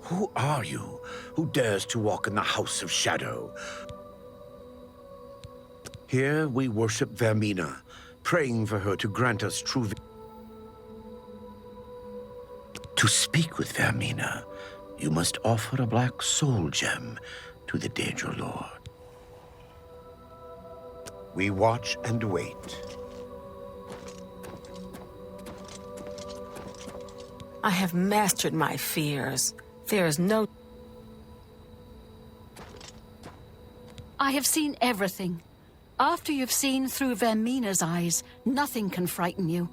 Who are you? Who dares to walk in the House of Shadow? Here we worship Vermina, praying for her to grant us true To speak with Vermina, you must offer a black soul gem to the Daedra Lord. We watch and wait. I have mastered my fears. There is no... I have seen everything. After you've seen through Vermina's eyes, nothing can frighten you.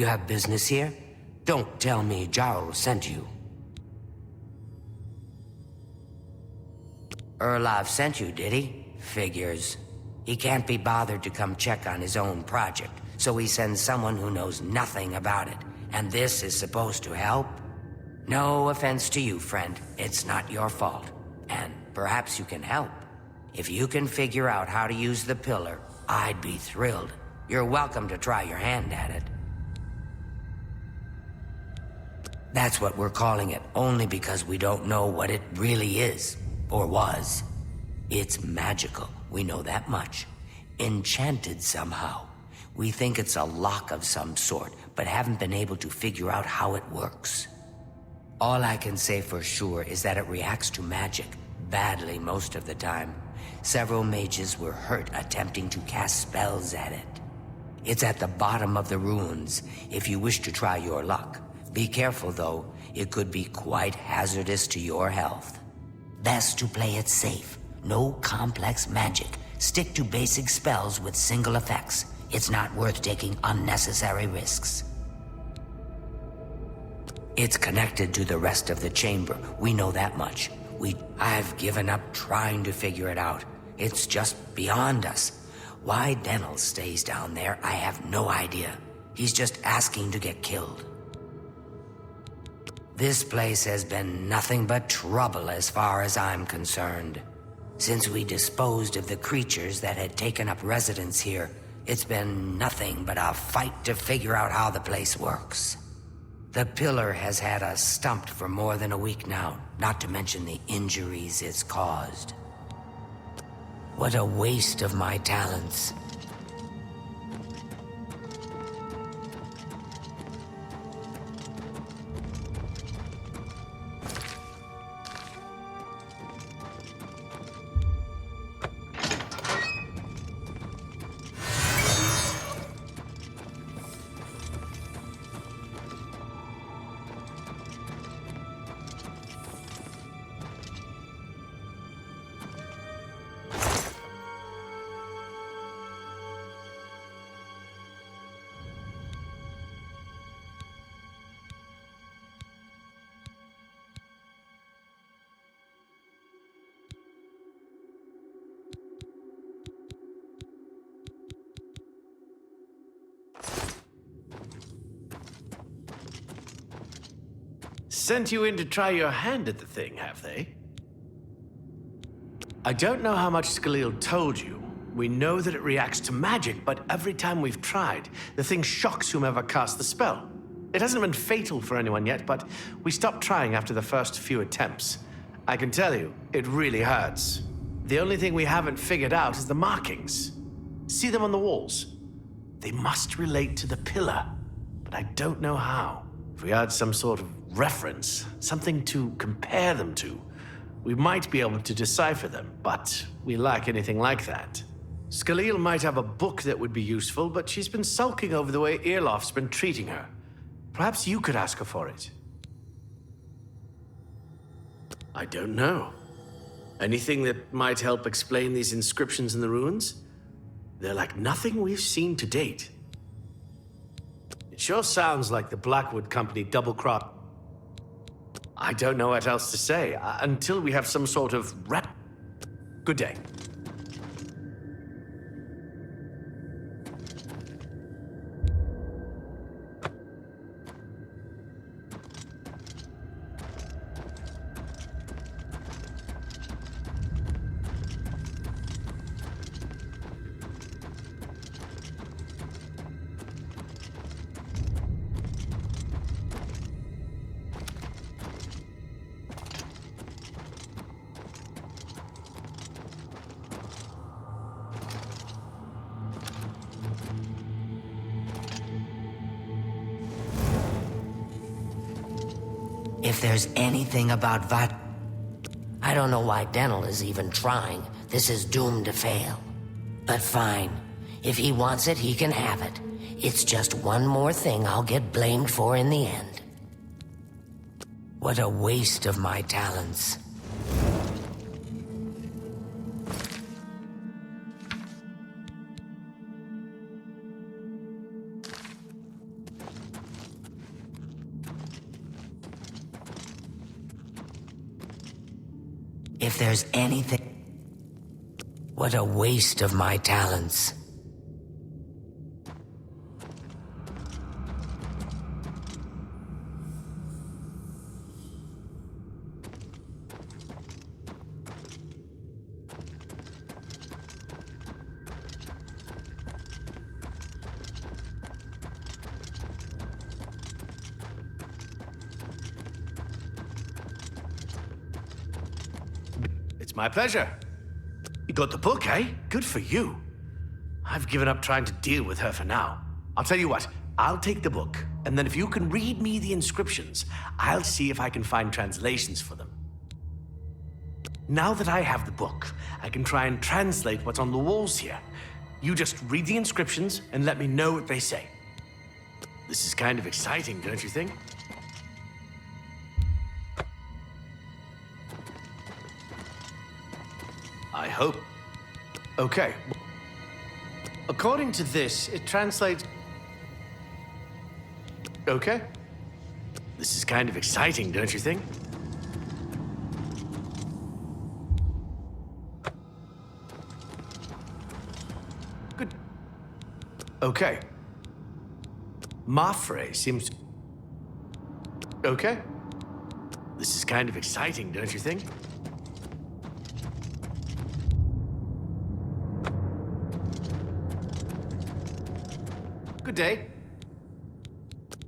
You have business here? Don't tell me Jarl sent you. Erlov sent you, did he? Figures. He can't be bothered to come check on his own project, so he sends someone who knows nothing about it. And this is supposed to help? No offense to you, friend. It's not your fault. And perhaps you can help. If you can figure out how to use the pillar, I'd be thrilled. You're welcome to try your hand at it. That's what we're calling it, only because we don't know what it really is, or was. It's magical, we know that much. Enchanted somehow. We think it's a lock of some sort, but haven't been able to figure out how it works. All I can say for sure is that it reacts to magic, badly most of the time. Several mages were hurt attempting to cast spells at it. It's at the bottom of the ruins, if you wish to try your luck. Be careful though, it could be quite hazardous to your health. Best to play it safe. No complex magic. Stick to basic spells with single effects. It's not worth taking unnecessary risks. It's connected to the rest of the chamber. We know that much. I've given up trying to figure it out. It's just beyond us. Why Denel stays down there, I have no idea. He's just asking to get killed. This place has been nothing but trouble as far as I'm concerned. Since we disposed of the creatures that had taken up residence here, it's been nothing but a fight to figure out how the place works. The pillar has had us stumped for more than a week now, not to mention the injuries it's caused. What a waste of my talents. Sent you in to try your hand at the thing, have they? I don't know how much Skalil told you. We know that it reacts to magic, but every time we've tried, the thing shocks whomever cast the spell. It hasn't been fatal for anyone yet, but we stopped trying after the first few attempts. I can tell you, it really hurts. The only thing we haven't figured out is the markings. See them on the walls? They must relate to the pillar, but I don't know how. If we had some sort of reference, something to compare them to, we might be able to decipher them, but we lack anything like that. Skalil might have a book that would be useful, but she's been sulking over the way Earloff's been treating her. Perhaps you could ask her for it. I don't know. Anything that might help explain these inscriptions in the ruins? They're like nothing we've seen to date. It sure sounds like the Blackwood Company double-crossed. I don't know what else to say, until we have some sort of rep. Good day. If there's anything about I don't know why Denel is even trying. This is doomed to fail. But fine. If he wants it, he can have it. It's just one more thing I'll get blamed for in the end. What a waste of my talents. If there's anything... What a waste of my talents. It's my pleasure. You got the book, eh? Good for you. I've given up trying to deal with her for now. I'll tell you what, I'll take the book, and then if you can read me the inscriptions, I'll see if I can find translations for them. Now that I have the book, I can try and translate what's on the walls here. You just read the inscriptions and let me know what they say. This is kind of exciting, don't you think? I hope. Okay. According to this, it translates... Okay. This is kind of exciting, don't you think? Good. Okay. Mafre seems... Okay. This is kind of exciting, don't you think? Good day.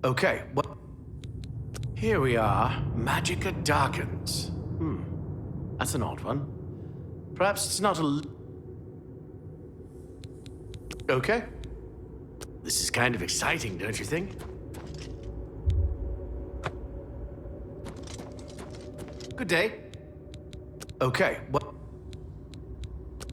Okay, well... Here we are. Magicka darkens. That's an odd one. Perhaps it's not a... Okay. This is kind of exciting, don't you think? Good day. Okay, well...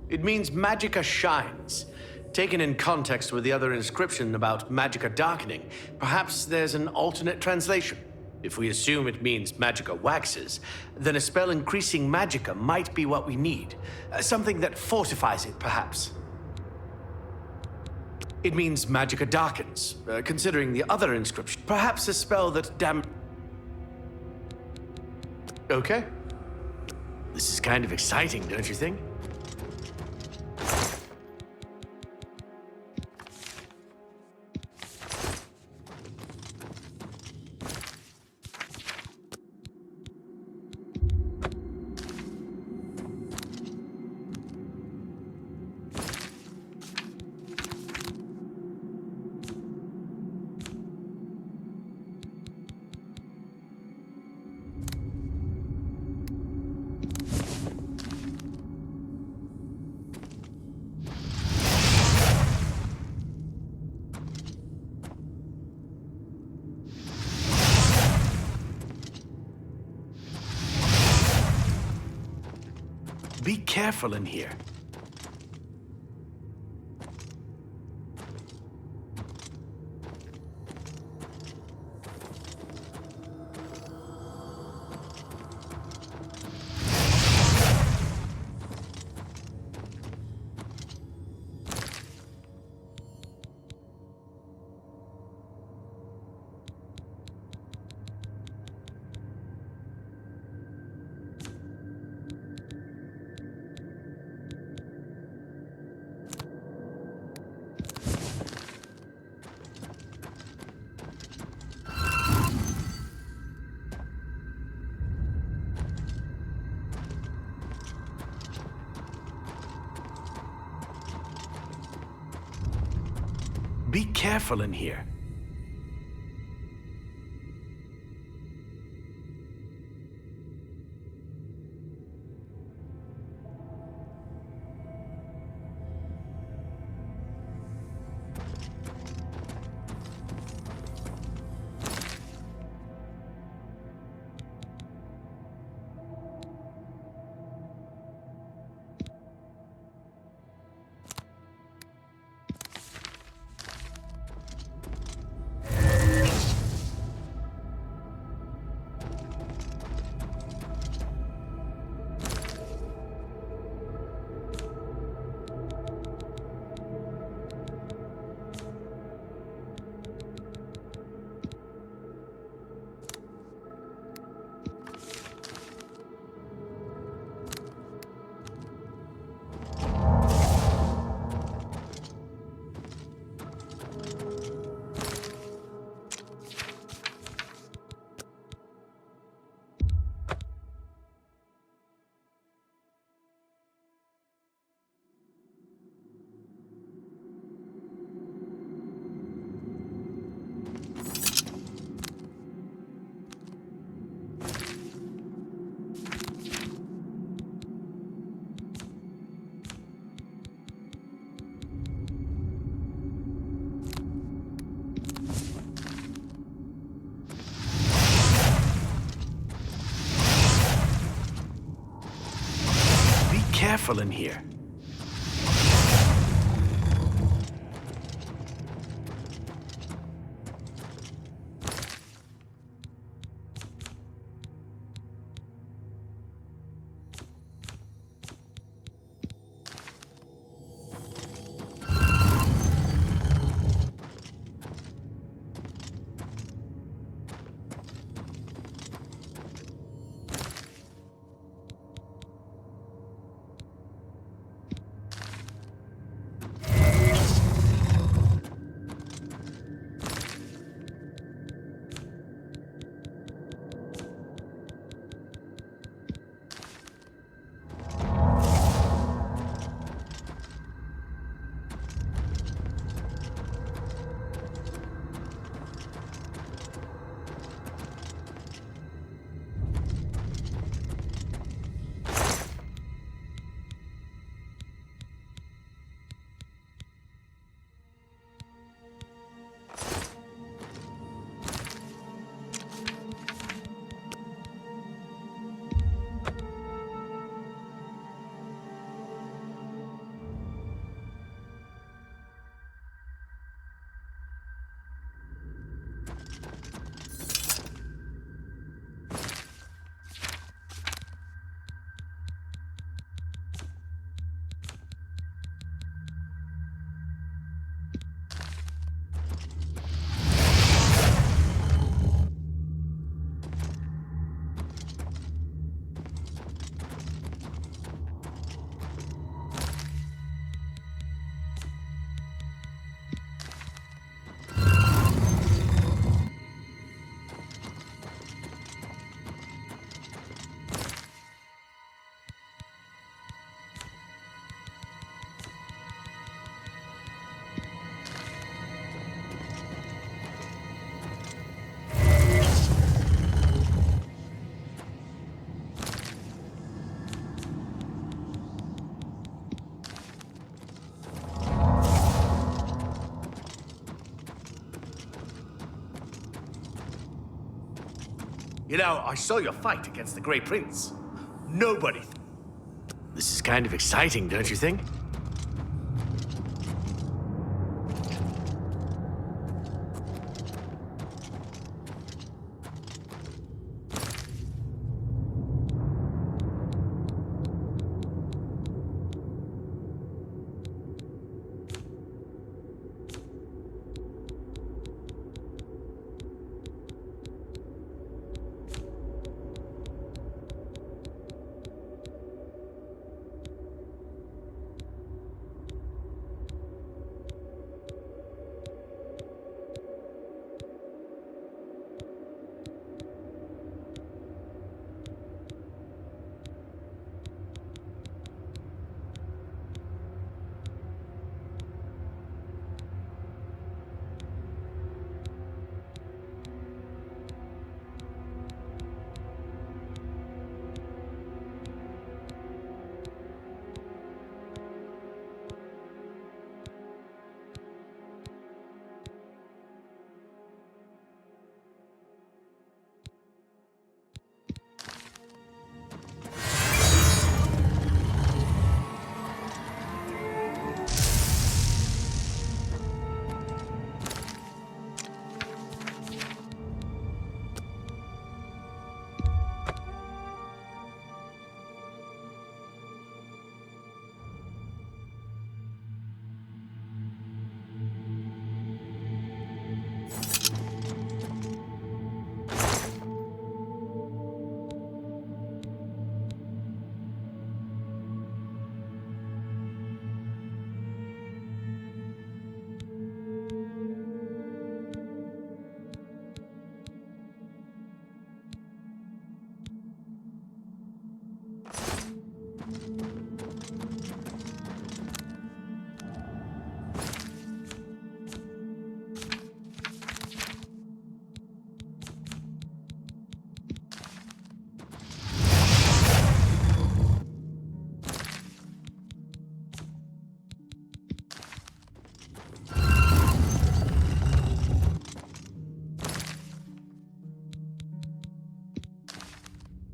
It means Magicka shines. Taken in context with the other inscription about Magicka darkening, perhaps there's an alternate translation. If we assume it means Magicka waxes, then a spell increasing Magicka might be what we need. Something that fortifies it, perhaps. It means Magicka darkens, considering the other inscription. Perhaps a spell that Okay. This is kind of exciting, don't you think? Be careful in here. Be careful in here. careful in here. You know, I saw your fight against the Grey Prince. Nobody. This is kind of exciting, don't you think?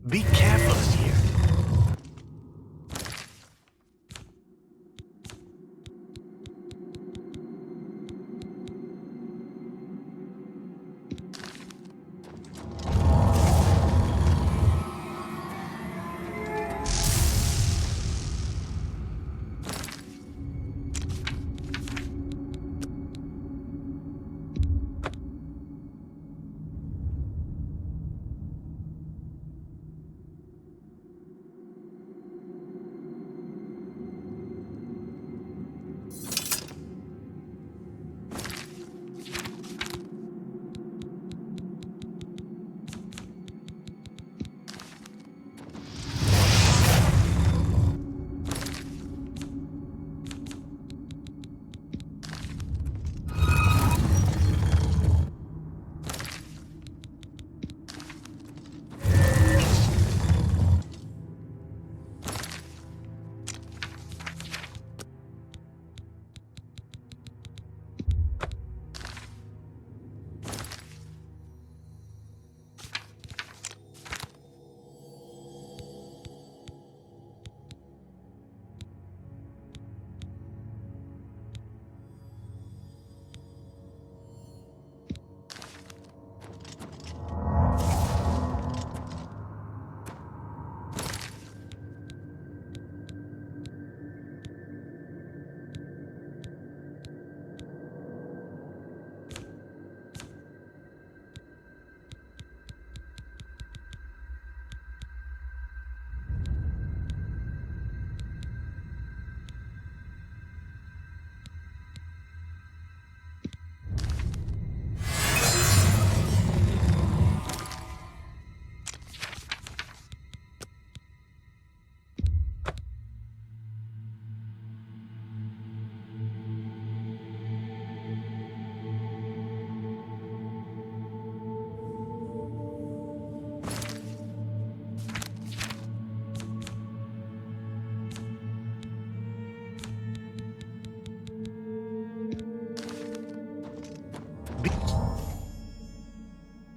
Be careful in here.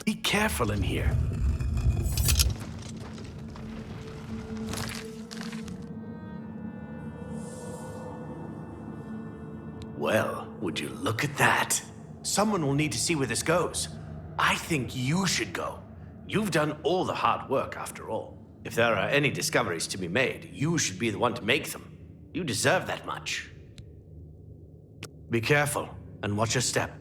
Be careful in here. Well, would you look at that? Someone will need to see where this goes. I think you should go. You've done all the hard work, after all. If there are any discoveries to be made, you should be the one to make them. You deserve that much. Be careful, and watch your step.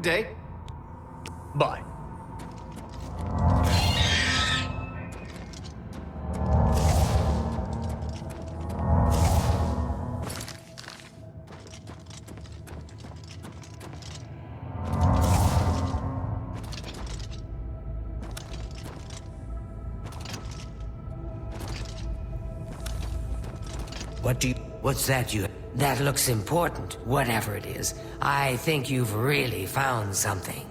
day. Bye. What's that you... That looks important, whatever it is. I think you've really found something.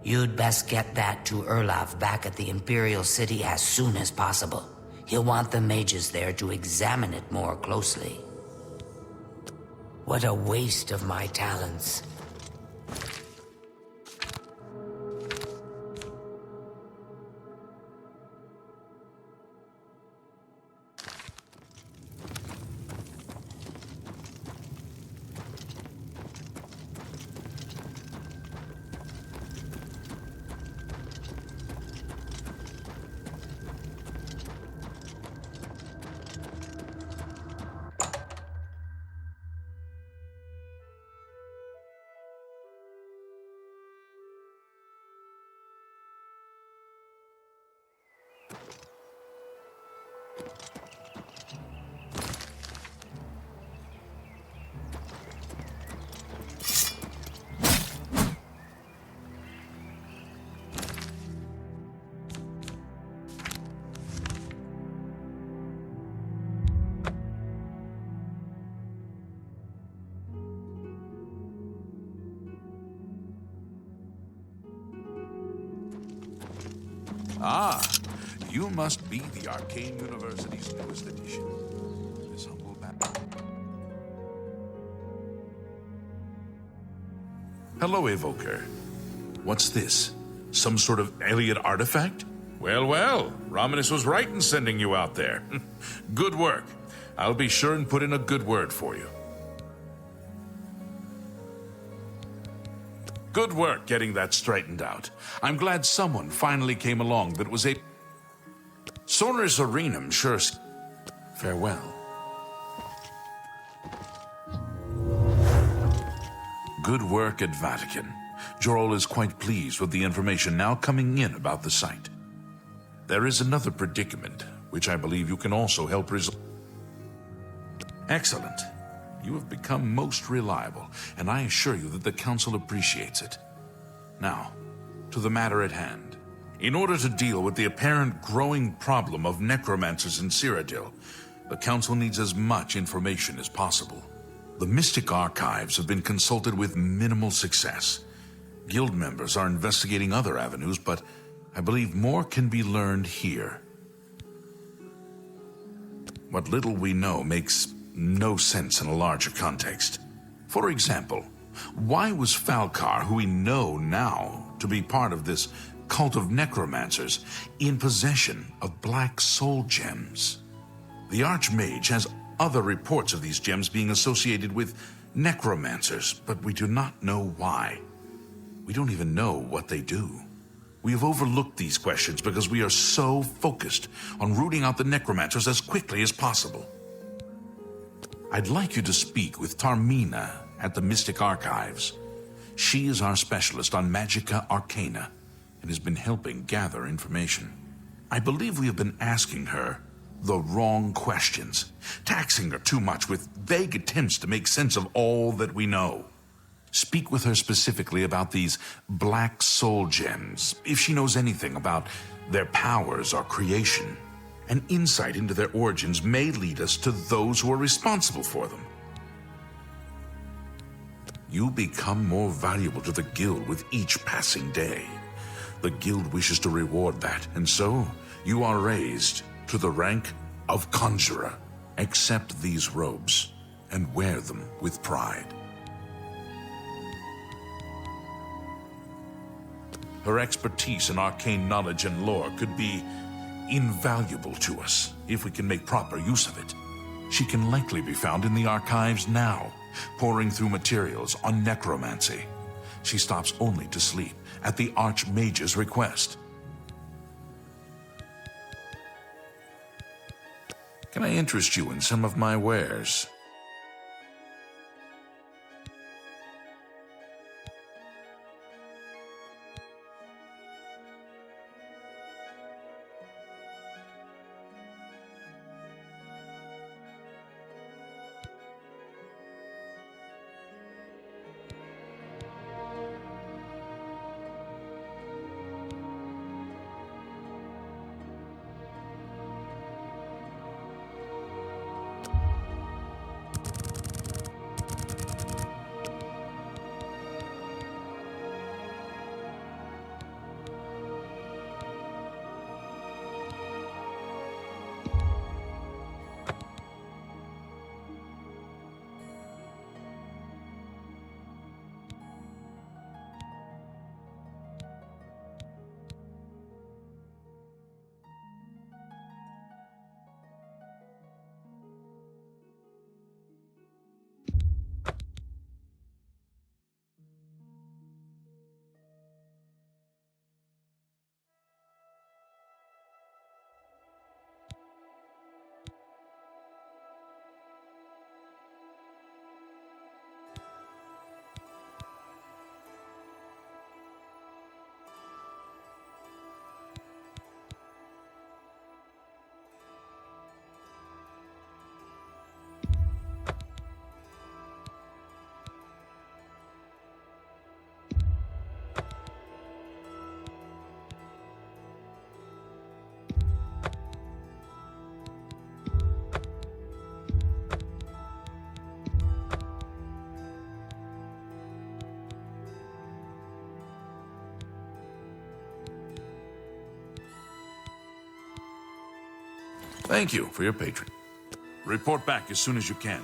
You'd best get that to Erlaf back at the Imperial City as soon as possible. He'll want the mages there to examine it more closely. What a waste of my talents. Ah, you must be the Arcane University's newest edition. This humble man. Hello, Evoker. What's this? Some sort of alien artifact? Well, well, Romanus was right in sending you out there. Good work. I'll be sure and put in a good word for you. Good work getting that straightened out. I'm glad someone finally came along that was a... Sonorous Arenum sure... Farewell. Good work at Vatican. Jorol is quite pleased with the information now coming in about the site. There is another predicament, which I believe you can also help resolve. Excellent. You have become most reliable, and I assure you that the Council appreciates it. Now, to the matter at hand. In order to deal with the apparent growing problem of necromancers in Cyrodiil, the Council needs as much information as possible. The Mystic Archives have been consulted with minimal success. Guild members are investigating other avenues, but I believe more can be learned here. What little we know makes no sense in a larger context. For example, why was Falcar, who we know now to be part of this cult of necromancers, in possession of black soul gems? The Archmage has other reports of these gems being associated with necromancers, but we do not know why. We don't even know what they do. We have overlooked these questions because we are so focused on rooting out the necromancers as quickly as possible. I'd like you to speak with Tarmina at the Mystic Archives. She is our specialist on Magica Arcana and has been helping gather information. I believe we have been asking her the wrong questions, taxing her too much with vague attempts to make sense of all that we know. Speak with her specifically about these black soul gems, if she knows anything about their powers or creation. An insight into their origins may lead us to those who are responsible for them. You become more valuable to the Guild with each passing day. The Guild wishes to reward that, and so you are raised to the rank of Conjurer. Accept these robes and wear them with pride. Her expertise in arcane knowledge and lore could be invaluable to us if we can make proper use of it. She can likely be found in the archives now, poring through materials on necromancy. She stops only to sleep at the Archmage's request. Can I interest you in some of my wares? Thank you for your patron. Report back as soon as you can.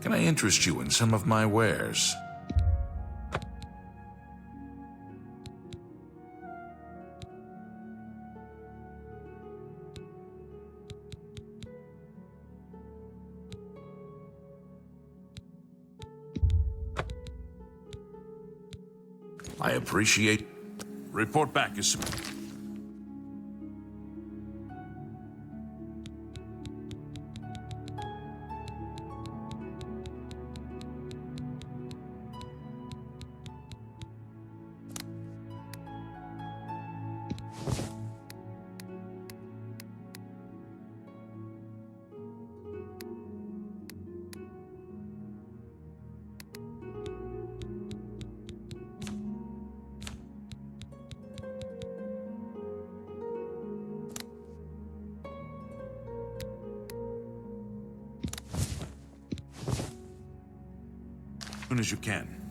Can I interest you in some of my wares? I appreciate. Report back as soon. As soon as you can.